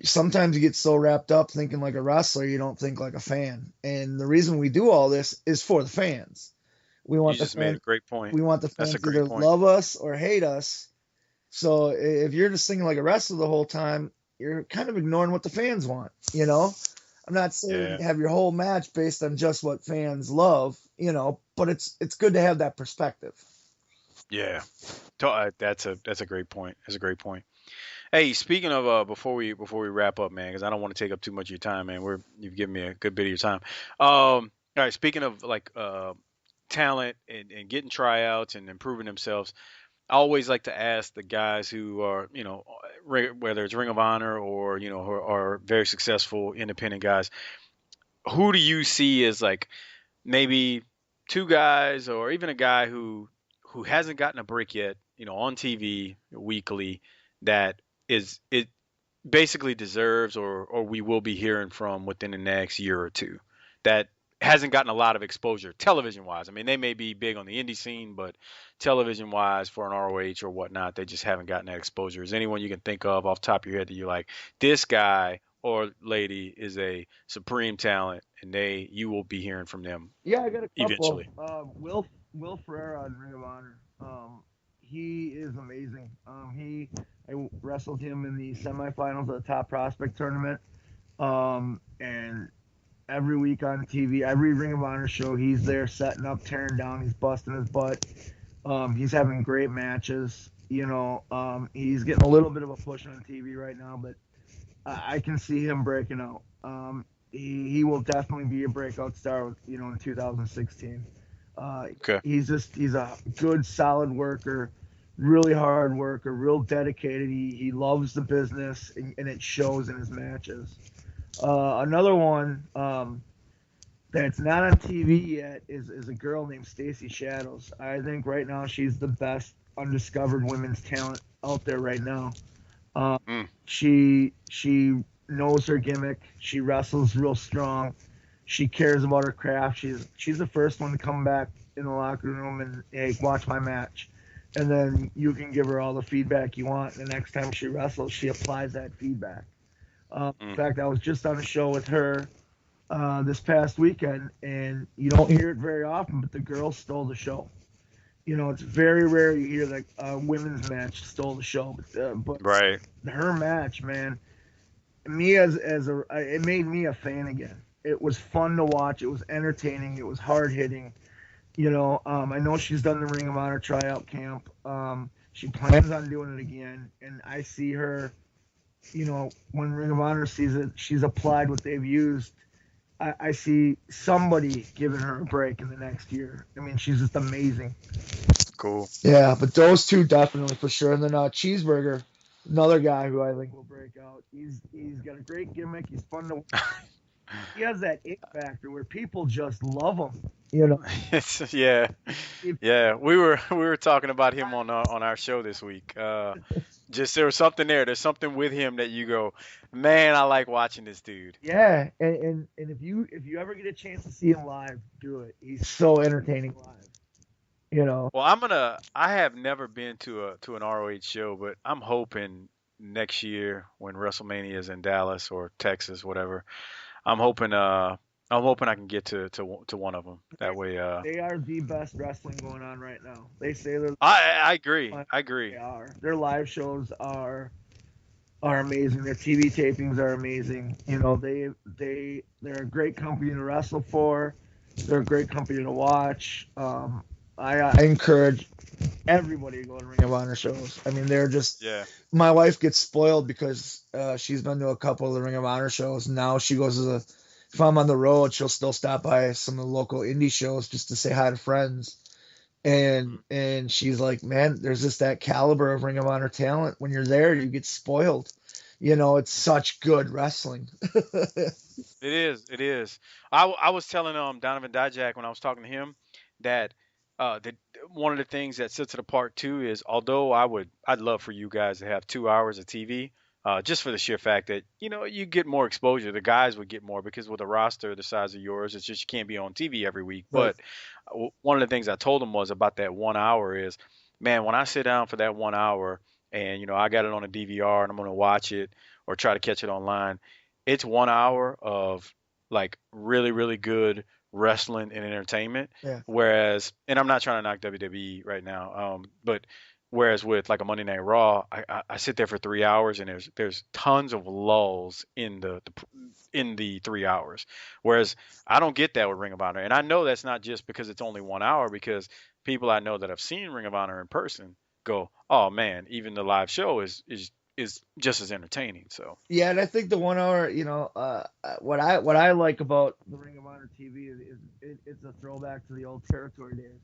sometimes you get so wrapped up thinking like a wrestler, you don't think like a fan. And the reason we do all this is for the fans. We want You just made a great point. we want the That's fans a to great either point. love us or hate us. So if you're just thinking like a wrestler the whole time, you're kind of ignoring what the fans want. I'm not saying Yeah. have your whole match based on just what fans love, but it's good to have that perspective. Yeah. That's a great point. That's a great point. Hey, speaking of before we wrap up, man, because I don't want to take up too much of your time, man. You've given me a good bit of your time. All right. Speaking of like talent and getting tryouts and improving themselves, I always like to ask the guys who are, whether it's Ring of Honor or who are very successful independent guys, who do you see as like maybe two guys or even a guy who hasn't gotten a break yet, on TV weekly, that is it basically deserves, or we will be hearing from within the next year or two, that hasn't gotten a lot of exposure television wise. I mean, they may be big on the indie scene, but television wise for an ROH or whatnot, they just haven't gotten that exposure. Is anyone you can think of off the top of your head that you're like, this guy or lady is a supreme talent, and you will be hearing from them Yeah, I got a couple. eventually? Will Ferreira on Ring of Honor. He is amazing. I wrestled him in the semifinals of the Top Prospect tournament. And every week on TV, every Ring of Honor show, he's there setting up, tearing down, he's busting his butt. He's having great matches. He's getting a little bit of a push on TV right now, but I can see him breaking out. He will definitely be a breakout star, in 2016. Okay. He's a good, solid worker, really hard worker, real dedicated. He loves the business, and it shows in his matches. Another one that's not on TV yet is a girl named Stacy Shadows. I think right now she's the best undiscovered women's talent out there right now. She knows her gimmick. She wrestles real strong. She cares about her craft. She's the first one to come back in the locker room and, hey, watch my match. And then you can give her all the feedback you want. And the next time she wrestles, she applies that feedback. In fact, I was just on a show with her this past weekend, and you don't hear it very often, but the girl stole the show. It's very rare you hear that women's match stole the show, but Right. her match, man, it made me a fan again. It was fun to watch. It was entertaining. It was hard hitting. I know she's done the Ring of Honor tryout camp. She plans on doing it again, and I see her. When Ring of Honor sees it, she's applied what they've used. I see somebody giving her a break in the next year. I mean, she's just amazing. Cool. Yeah, but those two definitely for sure. And then Cheeseburger, another guy who I think will break out. He's got a great gimmick. He's fun to watch. He has that it factor where people just love him. Yeah. We were talking about him on our show this week. Just there was something there. There's something with him that you go, man, I like watching this dude. Yeah, and if you ever get a chance to see him live, do it. He's so entertaining live. Well, I have never been to an ROH show, but I'm hoping next year when WrestleMania is in Dallas or Texas, whatever. I'm hoping I can get to one of them. That way. They are the best wrestling going on right now. They say they're. I agree. They are. Their live shows are amazing. Their TV tapings are amazing. They're a great company to wrestle for. They're a great company to watch. I encourage everybody to go to Ring of Honor shows. I mean, they're just. Yeah. My wife gets spoiled because she's been to a couple of the Ring of Honor shows. Now she goes to if I'm on the road, she'll still stop by some of the local indie shows just to say hi to friends. And she's like, man, there's just that caliber of Ring of Honor talent. When you're there, you get spoiled. It's such good wrestling. It is. I was telling Donovan Dijak when I was talking to him that one of the things that sets it apart too is, although I'd love for you guys to have 2 hours of TV, just for the sheer fact that you get more exposure. The guys would get more because with a roster the size of yours, it's just you can't be on TV every week. Right. But one of the things I told him was about that 1 hour is, man, when I sit down for that 1 hour and I got it on a DVR and I'm going to watch it or try to catch it online, it's 1 hour of like really, really good wrestling and entertainment. Yeah. Whereas, and I'm not trying to knock WWE right now, but whereas with like a Monday Night Raw, I sit there for 3 hours and there's tons of lulls in the 3 hours. Whereas I don't get that with Ring of Honor, and I know that's not just because it's only 1 hour, because people I know that have seen Ring of Honor in person go, oh man, even the live show is just as entertaining. So yeah, and I think the 1 hour, what I like about the Ring of Honor TV is it's a throwback to the old territory days.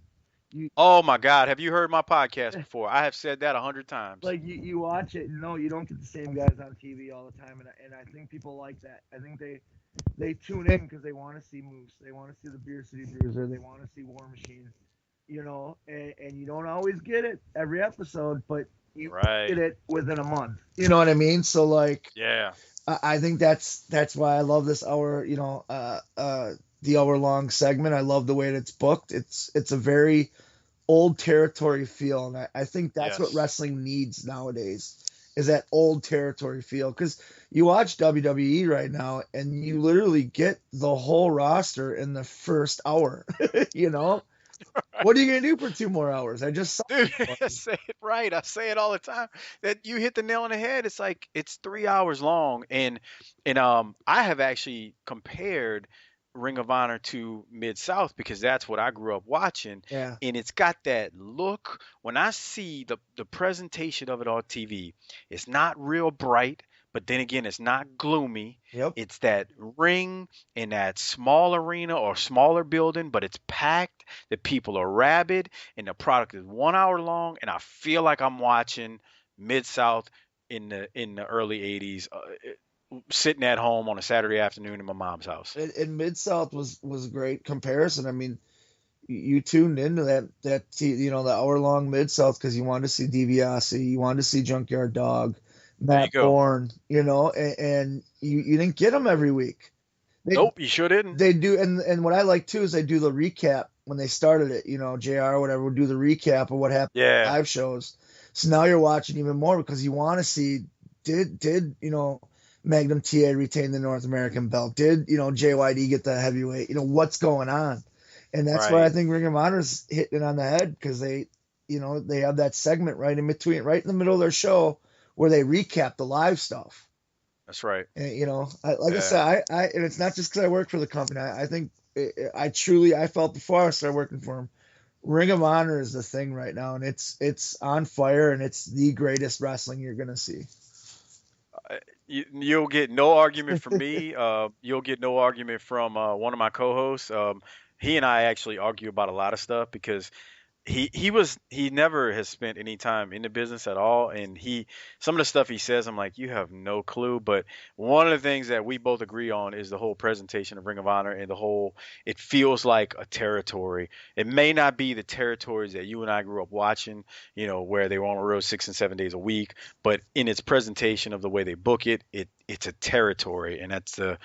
Oh my God, have you heard my podcast before? I have said that 100 times. Like you watch it, and no, you don't get the same guys on TV all the time, and I think people like that. I think they tune in because they want to see Moose, they want to see the Beer City Bruiser, they want to see War Machine, and you don't always get it every episode, but you get it within a month. You know what I mean? So like, yeah, I think that's why I love this hour, the hour-long segment. I love the way that it's booked. It's a very old territory feel, and I think that's what Yes. wrestling needs nowadays is that old territory feel. Because you watch WWE right now, and you literally get the whole roster in the first hour. You know, what are you gonna do for 2 more hours? I just saw Dude, one. I say it right. I say it all the time. That you hit the nail on the head. It's like it's 3 hours long, and I have actually compared Ring of Honor to Mid South because that's what I grew up watching, Yeah. and it's got that look. When I see the presentation of it on TV, it's not real bright, but then again, it's not gloomy. Yep. It's that ring in that small arena or smaller building, but it's packed. The people are rabid and the product is 1 hour long, and I feel like I'm watching Mid South in the early '80s, sitting at home on a Saturday afternoon in my mom's house. And Mid South was a great comparison. I mean, you tuned into the hour-long Mid South because you wanted to see DiBiase, you wanted to see Junkyard Dog, There you Matt go. Bourne, and you didn't get them every week. They Nope, you sure didn't. they do, and what I like too is they do the recap when they started it. JR or whatever would do the recap of what happened at Yeah, live shows. So now you're watching even more because you want to see did Magnum TA retain the North American belt? Did JYD get the heavyweight? What's going on? And that's why I right. think Ring of Honor's hitting it on the head because they have that segment right in between, right in the middle of their show where they recap the live stuff. That's right. And, like I Yeah. said, and it's not just because I work for the company. I think I felt before I started working for them, Ring of Honor is the thing right now, and it's on fire, and it's the greatest wrestling you're gonna see. You'll get no argument from me. You'll get no argument from one of my co-hosts. He and I actually argue about a lot of stuff because he never has spent any time in the business at all, and he some of the stuff he says, I'm like, you have no clue. But one of the things that we both agree on is the whole presentation of Ring of Honor and the whole, it feels like a territory. It may not be the territories that you and I grew up watching, where they were on the road 6 and 7 days a week, but in its presentation of the way they book it's a territory, and that's the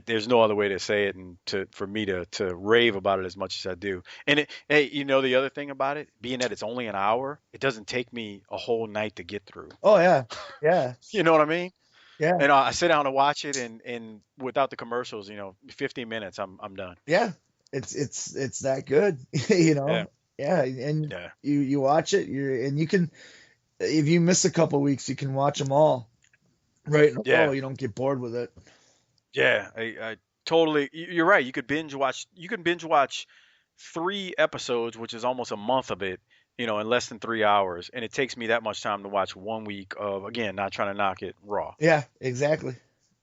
there's no other way to say it, and for me to rave about it as much as I do. And hey, the other thing about it, being that it's only an hour, it doesn't take me a whole night to get through. Oh yeah, yeah, You know what I mean? yeah, And I sit down and watch it, and without the commercials, 15 minutes, I'm done. yeah. It's that good, you Yeah, know. Yeah, and yeah, you watch it, and you can if you miss a couple weeks, you can watch them all right in a row. yeah, You don't get bored with it. yeah. I totally. You're right. You could binge watch. You can binge watch 3 episodes, which is almost a month of it, in less than 3 hours. And it takes me that much time to watch one week of, again, not trying to knock it, Raw. Yeah, exactly,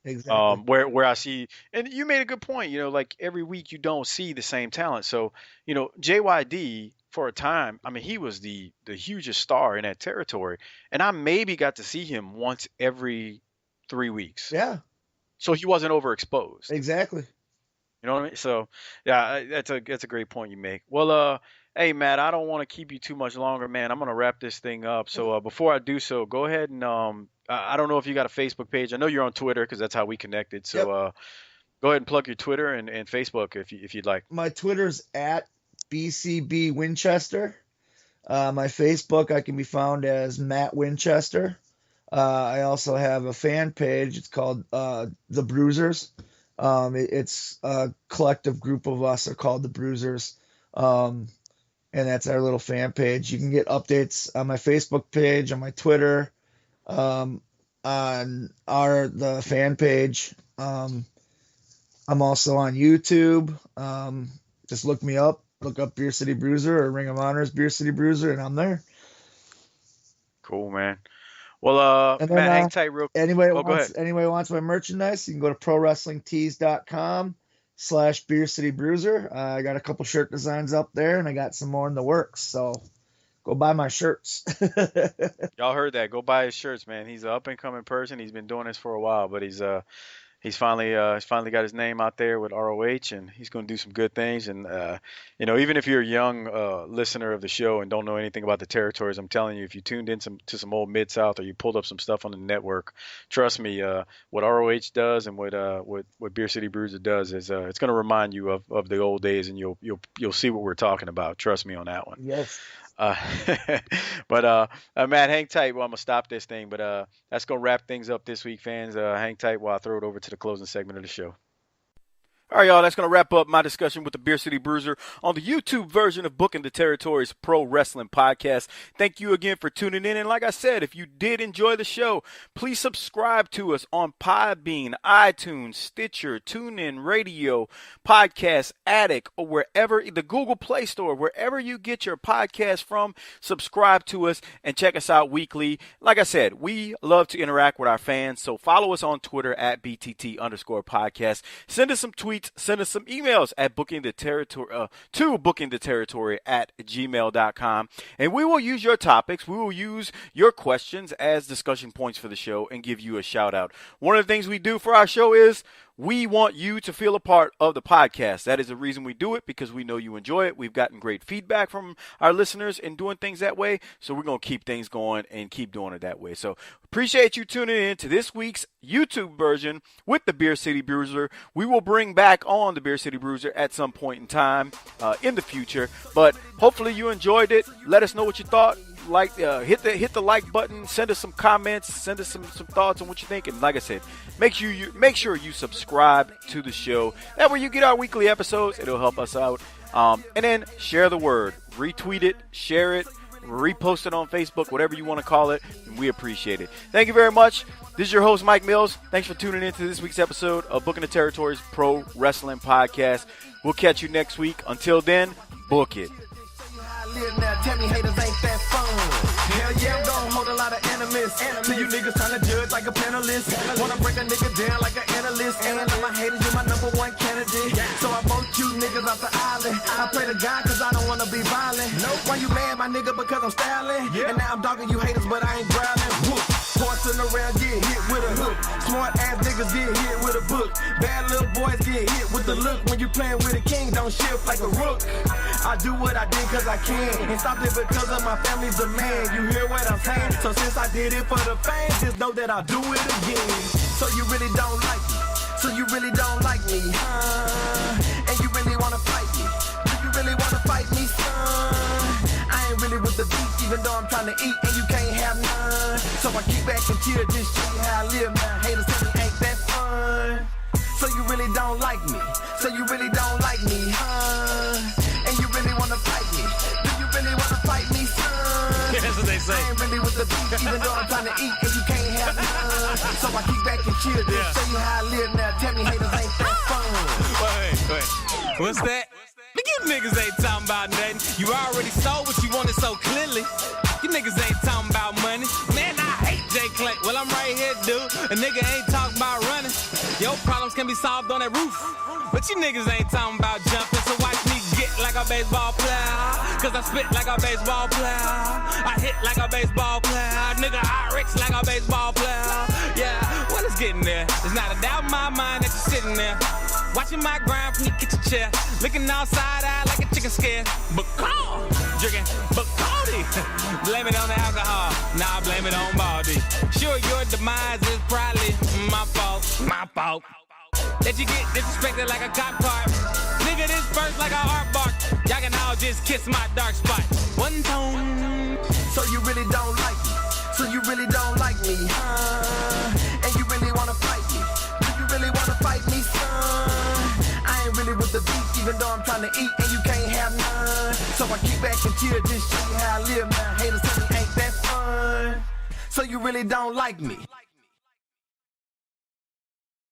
exactly. Where I see, and you made a good point, like every week you don't see the same talent. So, JYD for a time, I mean, he was the hugest star in that territory, and I maybe got to see him once every 3 weeks. Yeah, So he wasn't overexposed. exactly. You know what I mean? So, yeah, that's a great point you make. Well, hey Matt, I don't want to keep you too much longer, man. I'm gonna wrap this thing up. So, before I do so, go ahead and I don't know if you got a Facebook page. I know you're on Twitter because that's how we connected. So, Yep. go ahead and plug your Twitter and Facebook if you'd like. My Twitter's at BCB Winchester. My Facebook, I can be found as Matt Winchester. I also have a fan page. It's called The Bruisers. It's a collective group of us are called The Bruisers. And that's our little fan page. You can get updates on my Facebook page, on my Twitter, on the fan page. I'm also on YouTube. Just look me up. Look up Beer City Bruiser or Ring of Honor's Beer City Bruiser, and I'm there. Cool, man. Well, And then Matt, hang tight real. anybody Oh, go ahead. wants my merchandise, you can go to prowrestlingtees.com/Beer City Bruiser. I got a couple shirt designs up there, and I got some more in the works. So go buy my shirts. Y'all heard that? Go buy his shirts, man. He's an up and coming person. He's been doing this for a while, but He's finally got his name out there with ROH, and he's going to do some good things. And even if you're a young listener of the show and don't know anything about the territories, I'm telling you, if you tuned in to some old Mid South or you pulled up some stuff on the network, trust me, what ROH does and what Beer City Bruiser does is it's going to remind you of the old days, and you'll see what we're talking about. Trust me on that one. Yes. But Matt, hang tight. Well, I'm gonna stop this thing, but that's gonna wrap things up this week, fans. Hang tight while I throw it over to the closing segment of the show. All right, y'all, that's going to wrap up my discussion with the Beer City Bruiser on the YouTube version of Booking the Territories Pro Wrestling Podcast. Thank you again for tuning in. And like I said, if you did enjoy the show, please subscribe to us on Podbean, iTunes, Stitcher, TuneIn Radio, Podcast Addict, or wherever, the Google Play Store, wherever you get your podcast from. Subscribe to us and check us out weekly. Like I said, we love to interact with our fans, so follow us on Twitter at BTT_podcast. Send us some tweets. Send us some emails at bookingtheterritory@gmail.com, and we will use your topics. We will use your questions as discussion points for the show and give you a shout out. One of the things we do for our show is we want you to feel a part of the podcast. That is the reason we do it, because we know you enjoy it. We've gotten great feedback from our listeners in doing things that way, so we're going to keep things going and keep doing it that way. So appreciate you tuning in to this week's YouTube version with the Beer City Bruiser. We will bring back on the Beer City Bruiser at some point in time in the future, but hopefully you enjoyed it. Let us know what you thought. Hit the like button, send us some comments, send us some thoughts on what you think, and like I said, make sure you subscribe to the show. That way you get our weekly episodes. It'll help us out. And then share the word, retweet it, share it, repost it on Facebook, whatever you want to call it, and we appreciate it. Thank you very much. This is your host, Mike Mills. Thanks for tuning in to this week's episode of Booking the Territories Pro Wrestling Podcast. We'll catch you next week. Until then, book it. Now tell me haters ain't that fun. Hell yeah, I'm gon' hold a lot of enemies. See you niggas tryna judge like a panelist. Wanna break a nigga down like an analyst. And I my haters, you're my number one candidate. So I vote you niggas off the island. I pray to God cause I don't wanna be violent. Why you mad, my nigga? Because I'm styling. And now I'm dogging you haters, but I ain't growling. Whoop. Horsing around, get hit with a hook. Smart ass niggas get hit with a book. Bad little boys get hit with the look. When you playing with a king, don't shift like a rook. I do what I did cause I can. And stopped it because of my family's demand. You hear what I'm saying? So since I did it for the fans, just know that I'll do it again. So you really don't like me. So you really don't like me, and you really wanna fight me. Do you really wanna fight me, son? I ain't really with the beat, even though I'm trying to eat and you can't have none. So I keep back and chill, just show you how I live now. Haters tell me ain't that fun. So you really don't like me. So you really don't like me, and you really wanna fight me. Do you really wanna fight me, son? That's what they say. I ain't really with the beat, even though I'm trying to eat and you can't have none. So I keep back and chill, just show you how I live now. Tell me haters ain't that fun. Wait. What's that? You niggas ain't talking about nothing. You already saw what you wanted so clearly. You niggas ain't talking about money. Man, I hate Jay Clay. Well, I'm right here, dude. A nigga ain't talking about running. Your problems can be solved on that roof. But you niggas ain't talking about jumping. So watch me get like a baseball player. Cause I spit like a baseball player. I hit like a baseball player. Nigga, I rich like a baseball player. Yeah, well, it's getting there. There's not a doubt in my mind that you're sitting there. Watching my grind from your kitchen chair. Looking all side-eye like a chicken scare. Bacardi, drinking Bacardi. Blame it on the alcohol. Nah, blame it on Baldy. Sure, your demise is probably my fault. My fault. That you get disrespected like a cop car. Nigga, this first like a art bark. Y'all can all just kiss my dark spot. One tone. So you really don't like me. So you really don't like me, and you really wanna fight me. Do you really wanna fight me, son? I ain't really with the beat, even though I'm trying to eat and you can't have none. So I keep back and chill, just show you how I live now. Haters tell me ain't that fun. So you really don't like me.